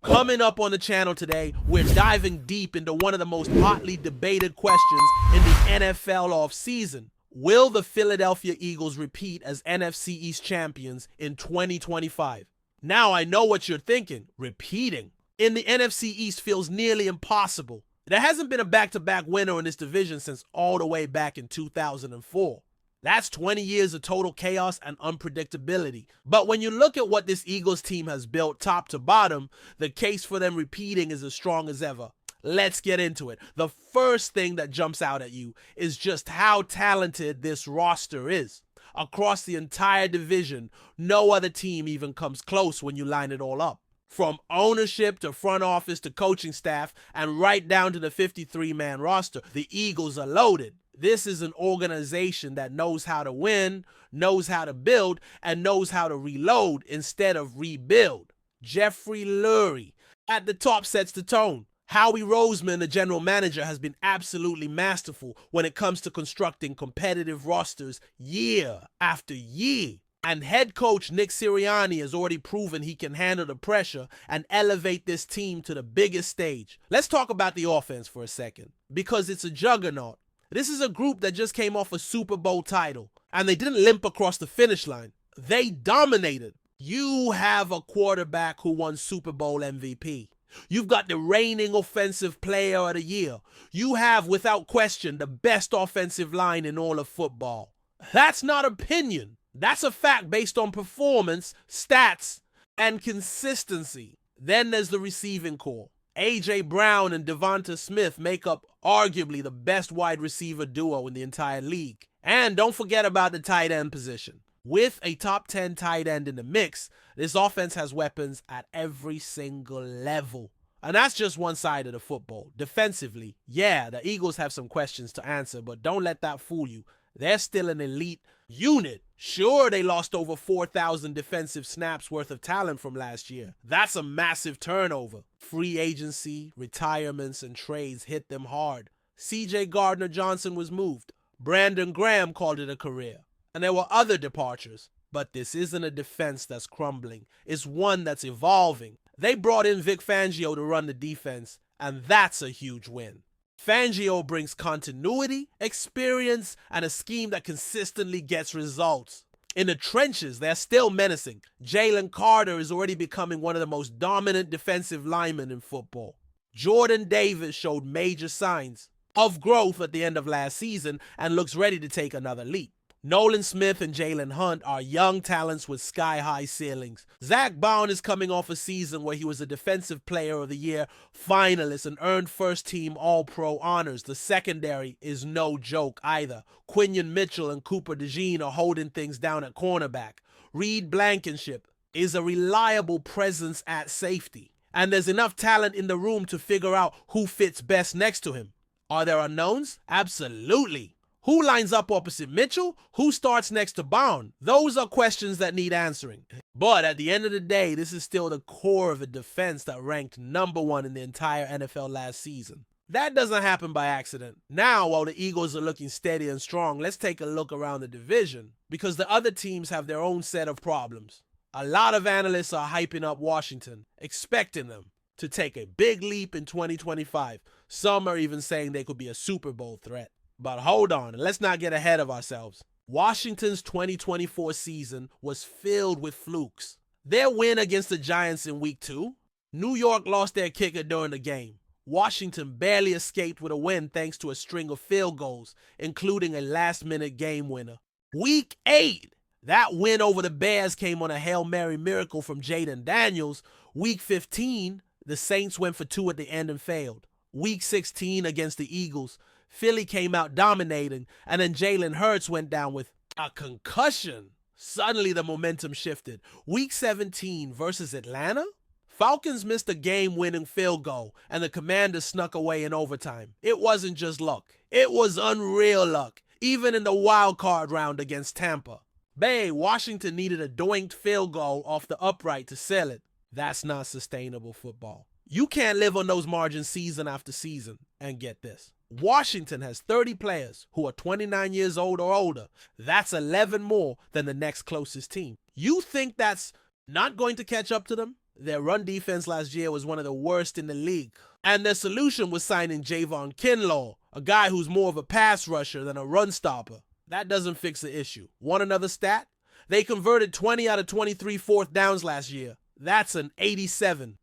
Coming up on the channel today, we're diving deep into one of the most hotly debated questions in the NFL offseason. Will the Philadelphia Eagles repeat as NFC East champions in 2025? Now I know what you're thinking, repeating. In the NFC East feels nearly impossible. There hasn't been a back-to-back winner in this division since all the way back in 2004. That's 20 years of total chaos and unpredictability. But when you look at what this Eagles team has built top to bottom, the case for them repeating is as strong as ever. Let's get into it. The first thing that jumps out at you is just how talented this roster is. Across the entire division, no other team even comes close when you line it all up. From ownership to front office to coaching staff and right down to the 53-man roster, the Eagles are loaded. This is an organization that knows how to win, knows how to build, and knows how to reload instead of rebuild. Jeffrey Lurie at the top sets the tone. Howie Roseman, the general manager, has been absolutely masterful when it comes to constructing competitive rosters year after year. And head coach Nick Sirianni has already proven he can handle the pressure and elevate this team to the biggest stage. Let's talk about the offense for a second, because it's a juggernaut. This is a group that just came off a Super Bowl title, and they didn't limp across the finish line. They dominated. You have a quarterback who won Super Bowl MVP. You've got the reigning offensive player of the year. You have, without question, the best offensive line in all of football. That's not opinion. That's a fact based on performance, stats, and consistency. Then there's the receiving core. A.J. Brown and Devonta Smith make up arguably the best wide receiver duo in the entire league. And don't forget about the tight end position. With a top 10 tight end in the mix, this offense has weapons at every single level. And that's just one side of the football. Defensively, yeah, the Eagles have some questions to answer, but don't let that fool you. They're still an elite unit. Sure, they lost over 4,000 defensive snaps worth of talent from last year. That's a massive turnover. Free agency, retirements, and trades hit them hard. C.J. Gardner-Johnson was moved. Brandon Graham called it a career. And there were other departures. But this isn't a defense that's crumbling. It's one that's evolving. They brought in Vic Fangio to run the defense, and that's a huge win. Fangio brings continuity, experience, and a scheme that consistently gets results. In the trenches, they're still menacing. Jalen Carter is already becoming one of the most dominant defensive linemen in football. Jordan Davis showed major signs of growth at the end of last season and looks ready to take another leap. Nolan Smith and Jalen Hunt are young talents with sky-high ceilings. Zach Bowen is coming off a season where he was a Defensive Player of the Year finalist and earned first-team All-Pro honors. The secondary is no joke either. Quinion Mitchell and Cooper DeJean are holding things down at cornerback. Reed Blankenship is a reliable presence at safety. And there's enough talent in the room to figure out who fits best next to him. Are there unknowns? Absolutely. Who lines up opposite Mitchell? Who starts next to Bowen? Those are questions that need answering. But at the end of the day, this is still the core of a defense that ranked #1 in the entire NFL last season. That doesn't happen by accident. Now, while the Eagles are looking steady and strong, let's take a look around the division, because the other teams have their own set of problems. A lot of analysts are hyping up Washington, expecting them to take a big leap in 2025. Some are even saying they could be a Super Bowl threat. But hold on, and let's not get ahead of ourselves. Washington's 2024 season was filled with flukes. Their win against the Giants in Week 2, New York lost their kicker during the game. Washington barely escaped with a win thanks to a string of field goals, including a last-minute game winner. Week 8, that win over the Bears came on a Hail Mary miracle from Jaden Daniels. Week 15, the Saints went for 2 at the end and failed. Week 16 against the Eagles, Philly came out dominating, and then Jalen Hurts went down with a concussion. Suddenly the momentum shifted. Week 17 versus Atlanta? Falcons missed a game-winning field goal, and the Commanders snuck away in overtime. It wasn't just luck. It was unreal luck, even in the wild card round against Tampa. Washington needed a doinked field goal off the upright to sell it. That's not sustainable football. You can't live on those margins season after season. And get this. Washington has 30 players who are 29 years old or older. That's 11 more than the next closest team. You think that's not going to catch up to them? Their run defense last year was one of the worst in the league. And their solution was signing Javon Kinlaw, a guy who's more of a pass rusher than a run stopper. That doesn't fix the issue. Want another stat? They converted 20 out of 23 fourth downs last year. That's an 87%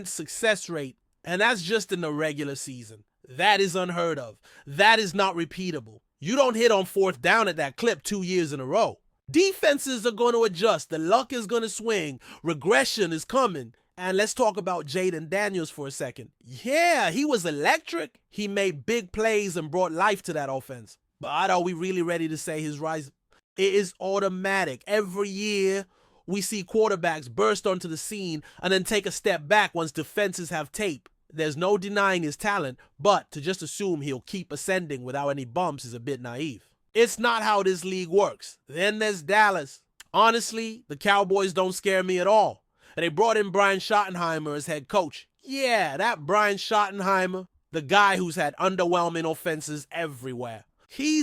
success rate, and that's just in the regular season. That is unheard of. That is not repeatable. You don't hit on fourth down at that clip 2 years in a row. Defenses are going to adjust. The luck is going to swing. Regression is coming. And let's talk about Jaden Daniels for a second. Yeah, he was electric. He made big plays and brought life to that offense. But are we really ready to say his rise? It is automatic. Every year, we see quarterbacks burst onto the scene and then take a step back once defenses have tape. There's no denying his talent, but to just assume he'll keep ascending without any bumps is a bit naive. It's not how this league works. Then there's Dallas. Honestly, the Cowboys don't scare me at all. They brought in Brian Schottenheimer as head coach. Yeah, that Brian Schottenheimer, the guy who's had underwhelming offenses everywhere. He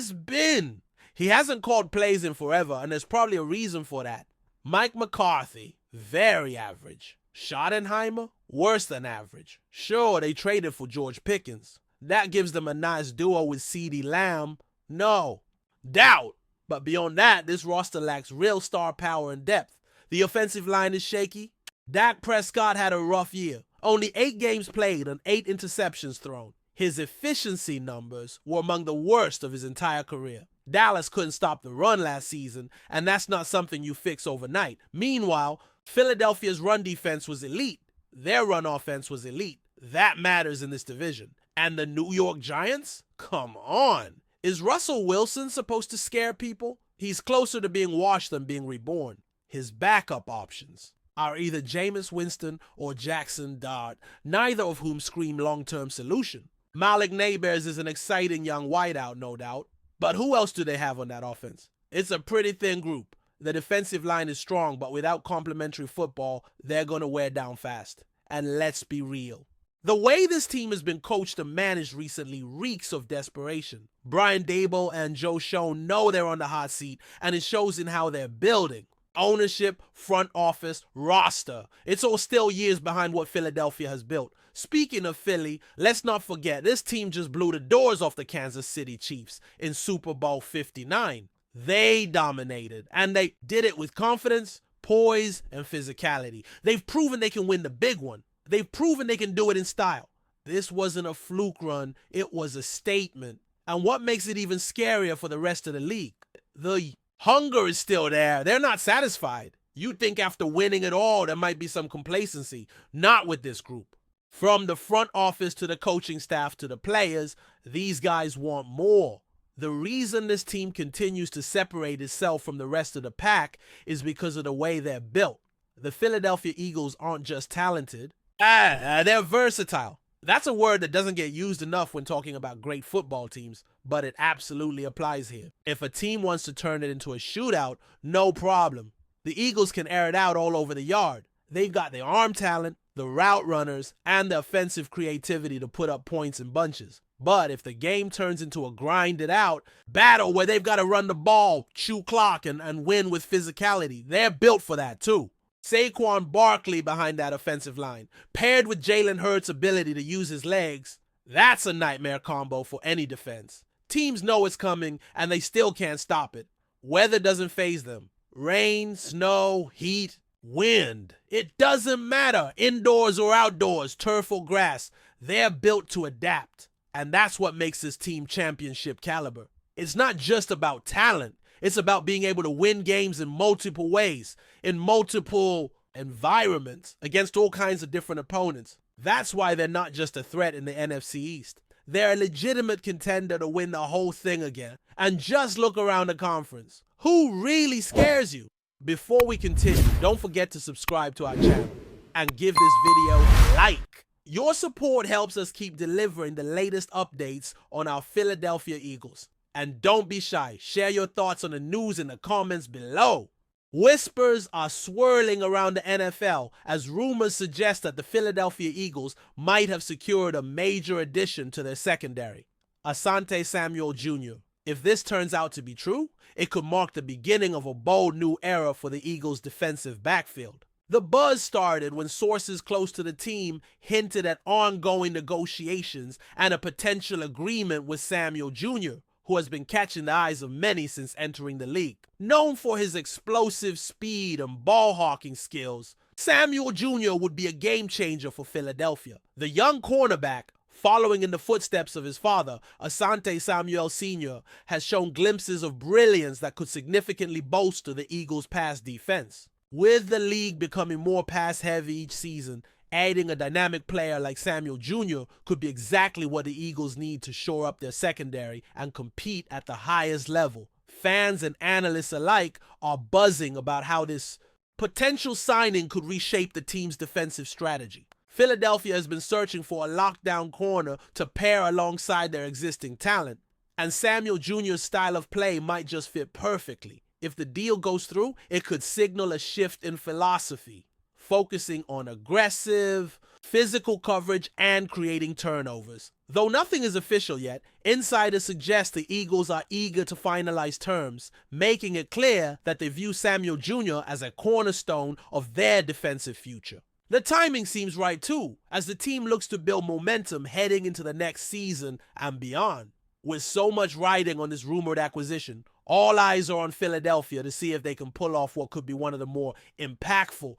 hasn't called plays in forever, and there's probably a reason for that. Mike McCarthy, very average. Schottenheimer, worse than average. Sure, they traded for George Pickens. That gives them a nice duo with CeeDee Lamb. No doubt. But beyond that, this roster lacks real star power and depth. The offensive line is shaky. Dak Prescott had a rough year. Only 8 games played and 8 interceptions thrown. His efficiency numbers were among the worst of his entire career. Dallas couldn't stop the run last season, and that's not something you fix overnight. Meanwhile, Philadelphia's run defense was elite. Their run offense was elite. That matters in this division. And the New York Giants? Come on. Is Russell Wilson supposed to scare people? He's closer to being washed than being reborn. His backup options are either Jameis Winston or Jackson Dart, neither of whom scream long-term solution. Malik Nabers is an exciting young wideout, no doubt. But who else do they have on that offense? It's a pretty thin group. The defensive line is strong, but without complementary football, they're going to wear down fast. And let's be real. The way this team has been coached and managed recently reeks of desperation. Brian Daboll and Joe Schoen know they're on the hot seat, and it shows in how they're building. Ownership, front office, roster. It's all still years behind what Philadelphia has built. Speaking of Philly, let's not forget this team just blew the doors off the Kansas City Chiefs in Super Bowl 59. They dominated, and they did it with confidence, poise, and physicality. They've proven they can win the big one. They've proven they can do it in style. This wasn't a fluke run. It was a statement. And what makes it even scarier for the rest of the league? The hunger is still there. They're not satisfied. You'd think after winning it all, there might be some complacency. Not with this group. From the front office to the coaching staff to the players, these guys want more. The reason this team continues to separate itself from the rest of the pack is because of the way they're built. The Philadelphia Eagles aren't just talented. They're versatile. That's a word that doesn't get used enough when talking about great football teams, but it absolutely applies here. If a team wants to turn it into a shootout, no problem. The Eagles can air it out all over the yard. They've got the arm talent, the route runners, and the offensive creativity to put up points in bunches. But if the game turns into a grinded out battle where they've got to run the ball, chew clock, and win with physicality, they're built for that too. Saquon Barkley behind that offensive line, paired with Jalen Hurts' ability to use his legs, that's a nightmare combo for any defense. Teams know it's coming, and they still can't stop it. Weather doesn't faze them. Rain, snow, heat, wind. It doesn't matter, indoors or outdoors, turf or grass. They're built to adapt, and that's what makes this team championship caliber. It's not just about talent. It's about being able to win games in multiple ways, in multiple environments, against all kinds of different opponents. That's why they're not just a threat in the NFC East. They're a legitimate contender to win the whole thing again. And just look around the conference. Who really scares you? Before we continue, don't forget to subscribe to our channel and give this video a like. Your support helps us keep delivering the latest updates on our Philadelphia Eagles. And don't be shy. Share your thoughts on the news in the comments below. Whispers are swirling around the NFL as rumors suggest that the Philadelphia Eagles might have secured a major addition to their secondary, ASANTE Samuel Jr. If this turns out to be true, it could mark the beginning of a bold new era for the Eagles' defensive backfield. The buzz started when sources close to the team hinted at ongoing negotiations and a potential agreement with Samuel Jr., who has been catching the eyes of many since entering the league. Known for his explosive speed and ball-hawking skills, Samuel Jr. would be a game-changer for Philadelphia. The young cornerback, following in the footsteps of his father, ASANTE Samuel Sr., has shown glimpses of brilliance that could significantly bolster the Eagles' pass defense. With the league becoming more pass-heavy each season, adding a dynamic player like Samuel Jr. could be exactly what the Eagles need to shore up their secondary and compete at the highest level. Fans and analysts alike are buzzing about how this potential signing could reshape the team's defensive strategy. Philadelphia has been searching for a lockdown corner to pair alongside their existing talent, and Samuel Jr.'s style of play might just fit perfectly. If the deal goes through, it could signal a shift in philosophy, focusing on aggressive, physical coverage and creating turnovers. Though nothing is official yet, insiders suggest the Eagles are eager to finalize terms, making it clear that they view Samuel Jr. as a cornerstone of their defensive future. The timing seems right too, as the team looks to build momentum heading into the next season and beyond. With so much riding on this rumored acquisition, all eyes are on Philadelphia to see if they can pull off what could be one of the more impactful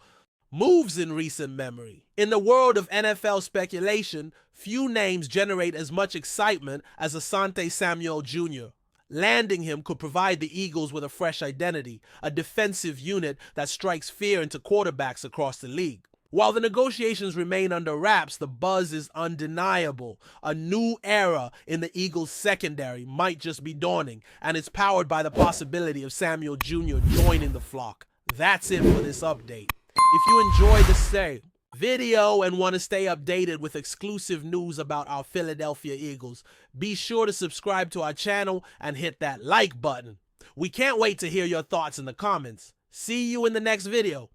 moves in recent memory. In the world of NFL speculation, few names generate as much excitement as ASANTE Samuel Jr. Landing him could provide the Eagles with a fresh identity, a defensive unit that strikes fear into quarterbacks across the league. While the negotiations remain under wraps, the buzz is undeniable. A new era in the Eagles' secondary might just be dawning, and it's powered by the possibility of Samuel Jr. joining the flock. That's it for this update. If you enjoyed the video and want to stay updated with exclusive news about our Philadelphia Eagles, be sure to subscribe to our channel and hit that like button. We can't wait to hear your thoughts in the comments. See you in the next video.